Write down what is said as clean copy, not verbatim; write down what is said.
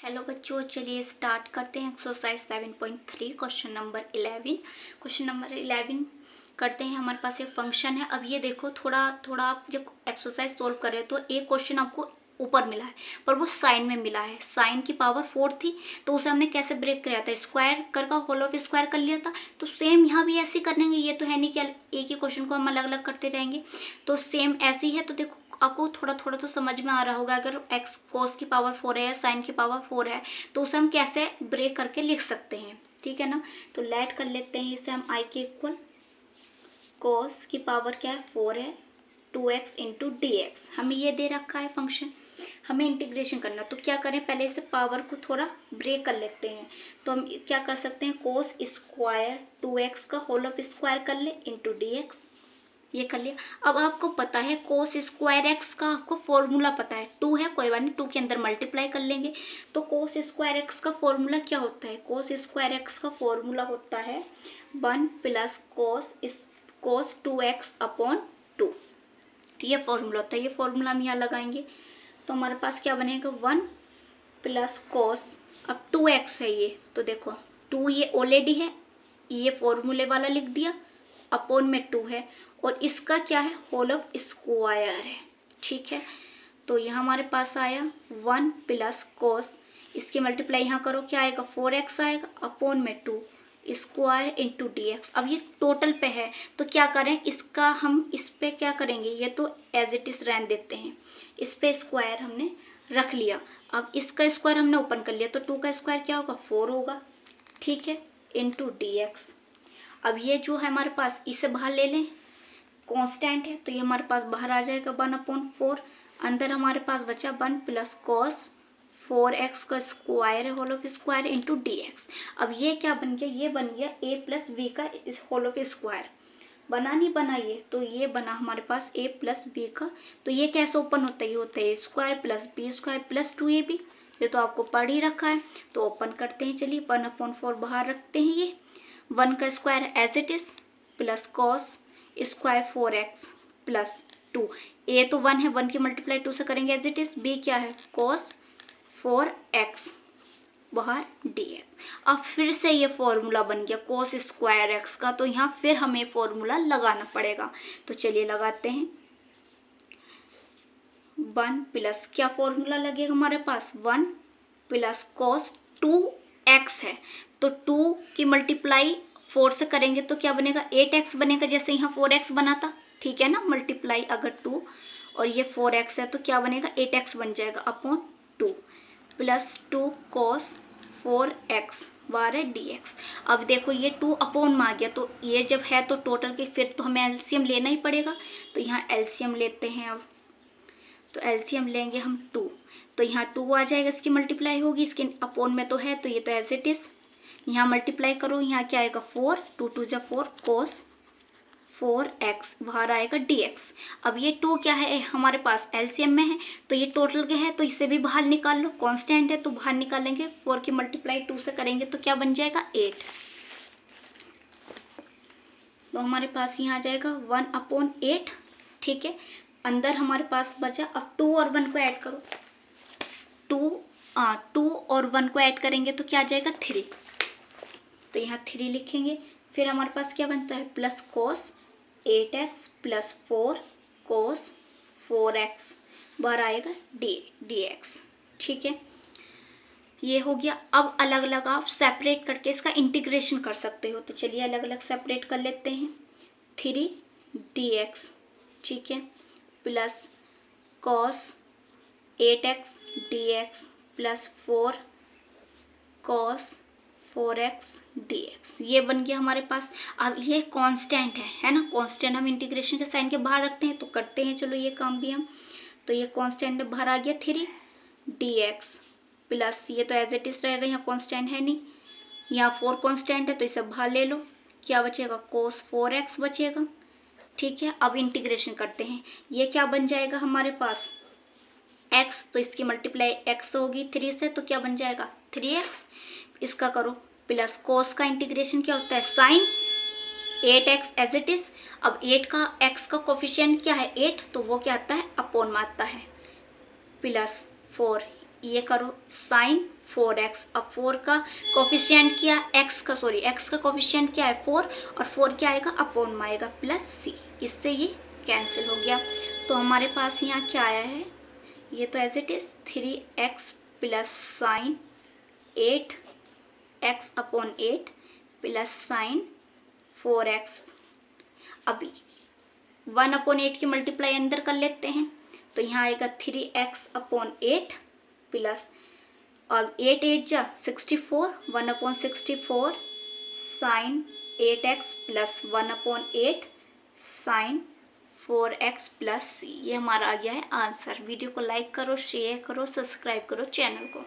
Hello बच्चों, चलिए start करते हैं exercise 7.3 question number 11। Question number 11 करते हैं। हमारे पास एक फंक्शन है। अब ये देखो, थोड़ा थोड़ा आप जब एक्सरसाइज सोल्व कर रहे हो तो एक क्वेश्चन आपको ऊपर मिला है पर वो साइन में मिला है। साइन की पावर 4 थी तो उसे हमने कैसे ब्रेक किया था, स्क्वायर कर का होल ऑफ स्क्वायर कर लिया था। तो सेम यहाँ भी ऐसे करेंगे। ये तो है नहीं कि एक ही क्वेश्चन को हम अलग अलग करते रहेंगे, तो सेम ऐसे ही है। तो देखो आपको थोड़ा थोड़ा तो समझ में आ रहा होगा, अगर एक्स कोस की पावर 4 है या साइन की पावर 4 है तो उसे हम कैसे ब्रेक करके लिख सकते हैं, ठीक है ना। तो लेट कर लेते हैं इसे हम आई के इक्वल। कोस की पावर क्या है, 4 है, 2x इंटू डी एक्स। हमें ये दे रखा है फंक्शन, हमें इंटीग्रेशन करना। तो क्या करें, पहले इसे पावर को थोड़ा ब्रेक कर लेते हैं। तो हम क्या कर सकते हैं, कोस स्क्वायर 2x का होल ऑफ स्क्वायर कर ले इंटू डी एक्स। ये कर लिया। अब आपको पता है कोस स्क्वायर एक्स का आपको फॉर्मूला पता है, 2 है, कोई बात नहीं, 2 के अंदर मल्टीप्लाई कर लेंगे। तो कोस स्क्वायर एक्स का फॉर्मूला क्या होता है, कोस स्क्वायर एक्स का फॉर्मूला होता है 1 प्लस कोस 2x अपॉन 2। ये फॉर्मूला होता है। ये फॉर्मूला हम यहाँ लगाएंगे तो हमारे पास क्या बनेगा, 1 प्लस कोस, अब 2x है ये, तो देखो 2 ये ऑलरेडी है, ये फॉर्मूले वाला लिख दिया, अपॉन में 2 है, और इसका क्या है, होल ऑफ स्क्वायर है, ठीक है। तो यहाँ हमारे पास आया 1 प्लस कोस, इसकी मल्टीप्लाई यहाँ करो, क्या आएगा, 4x आएगा, अपॉन में 2 स्क्वायर इंटू डी एक्स। अब ये टोटल पे है तो क्या करें, इसका हम इस पे क्या करेंगे, ये तो एज इट इज रहने देते हैं, इस पे स्क्वायर हमने रख लिया। अब इसका स्क्वायर हमने ओपन कर लिया तो 2 का स्क्वायर क्या होगा, 4 होगा, ठीक है, इंटू डी एक्स। अब ये जो है हमारे पास, इसे बाहर ले लें, कांस्टेंट है तो ये हमारे पास बाहर आ जाएगा 1/4। अंदर हमारे पास बचा 1 प्लस कॉस 4x का स्क्वायर है, whole of square into D X. अब ये क्या बन गया, ये बन गया a प्लस बी का होल ऑफ स्क्वायर। बना नहीं बना ये, तो ये बना हमारे पास a प्लस बी का। तो ये कैसे ओपन होता है, ये होता है square plus B square plus 2ab। ये तो आपको पढ़ ही रखा है। तो ओपन करते हैं, चलिए 1/4 बाहर रखते हैं, ये 1 का square as it is plus cos square 4x plus 2। ए तो 1 है, 1 की मल्टीप्लाई 2 से करेंगे एज इट इज। बी क्या है, कॉस 4x बाहर dx। अब फिर से ये फॉर्मूला बन गया कोस स्क्वायर एक्स का, तो यहाँ फिर हमें फॉर्मूला लगाना पड़ेगा। तो चलिए लगाते हैं। 1 प्लस क्या फॉर्मूला लगेगा हमारे पास, 1 प्लस कॉस 2x है, तो 2 की मल्टीप्लाई 4 से करेंगे तो क्या बनेगा, 8x बनेगा, जैसे यहाँ 4x बना था, ठीक है ना। मल्टीप्लाई अगर 2 और ये 4x है तो क्या बनेगा, 8x बन जाएगा अपॉन 2 प्लस 2 कॉस 4x बार है dx। अब देखो ये 2 अपॉन में आ गया, तो ये जब है तो टोटल के फिर तो हमें एलसीएम लेना ही पड़ेगा। तो यहाँ एलसीएम लेते हैं। अब तो एलसीएम लेंगे हम 2, तो यहाँ 2 आ जाएगा, इसकी मल्टीप्लाई होगी, इसके अपॉन में तो है तो ये तो एज इट इज। यहाँ मल्टीप्लाई करो, यहाँ क्या आएगा 4, 2 2 जा 4 कॉस 4x बाहर आएगा dx। अब ये 2 क्या है हमारे पास एलसीएम में है, तो ये टोटल के है तो इसे भी बाहर निकाल लो, कांस्टेंट है तो बाहर निकालेंगे, 4 की मल्टीप्लाई 2 से करेंगे तो क्या बन जाएगा 8। तो हमारे पास यहाँ आ जाएगा 1/8, ठीक है। अंदर हमारे पास बचा, अब 2 और 1 को ऐड करो, 2 और 1 को ऐड करेंगे तो क्या आ जाएगा 3। तो यहाँ 3 लिखेंगे। फिर हमारे पास क्या बनता है, प्लस कोस 8x प्लस 4 कोस 4x बाहर आएगा dx, ठीक है। ये हो गया। अब अलग अलग आप सेपरेट करके इसका इंटीग्रेशन कर सकते हो। तो चलिए अलग अलग सेपरेट कर लेते हैं। 3dx, ठीक है, plus cos 8x dx plus 4 cos 4x dx। ये बन गया हमारे पास। अब ये कांस्टेंट है ना, कांस्टेंट हम इंटीग्रेशन के साइन के बाहर रखते हैं तो करते हैं, चलो ये काम भी हम। तो ये कांस्टेंट बाहर आ गया 3dx प्लस, ये तो एज इट इज रहेगा, यहाँ कांस्टेंट है नहीं, यहाँ 4 कांस्टेंट है तो इसे बाहर ले लो, क्या बचेगा, cos 4x बचेगा, ठीक है। अब इंटीग्रेशन करते हैं, ये क्या बन जाएगा हमारे पास x, तो इसकी मल्टीप्लाई x होगी 3 से, तो क्या बन जाएगा 3x। इसका करो प्लस कोस का इंटीग्रेशन क्या होता है, sign 8x as it is. अब 8 का x का कोफिशिएंट क्या है 8, तो वो क्या आता है अपॉन में आता है, प्लस 4 ये करो साइन 4x। अब 4 का कोफिशिएंट क्या, x का कोफिशिएंट क्या है 4, और 4 क्या आएगा अपॉन में आएगा प्लस c, इससे ये कैंसिल हो गया। तो हमारे पास यहाँ क्या आया है, ये तो as it is 3x plus sine 8x upon 8 plus sine 4x। अभी 1/8 की मल्टीप्लाई अंदर कर लेते हैं, तो यहाँ आएगा 3x अपॉन 8 प्लस, अब 8 8 जा 64, 1/64 sine 8x plus 1/8 sine 4x plus c। ये हमारा आ गया है आंसर। वीडियो को लाइक करो, शेयर करो, सब्सक्राइब करो चैनल को।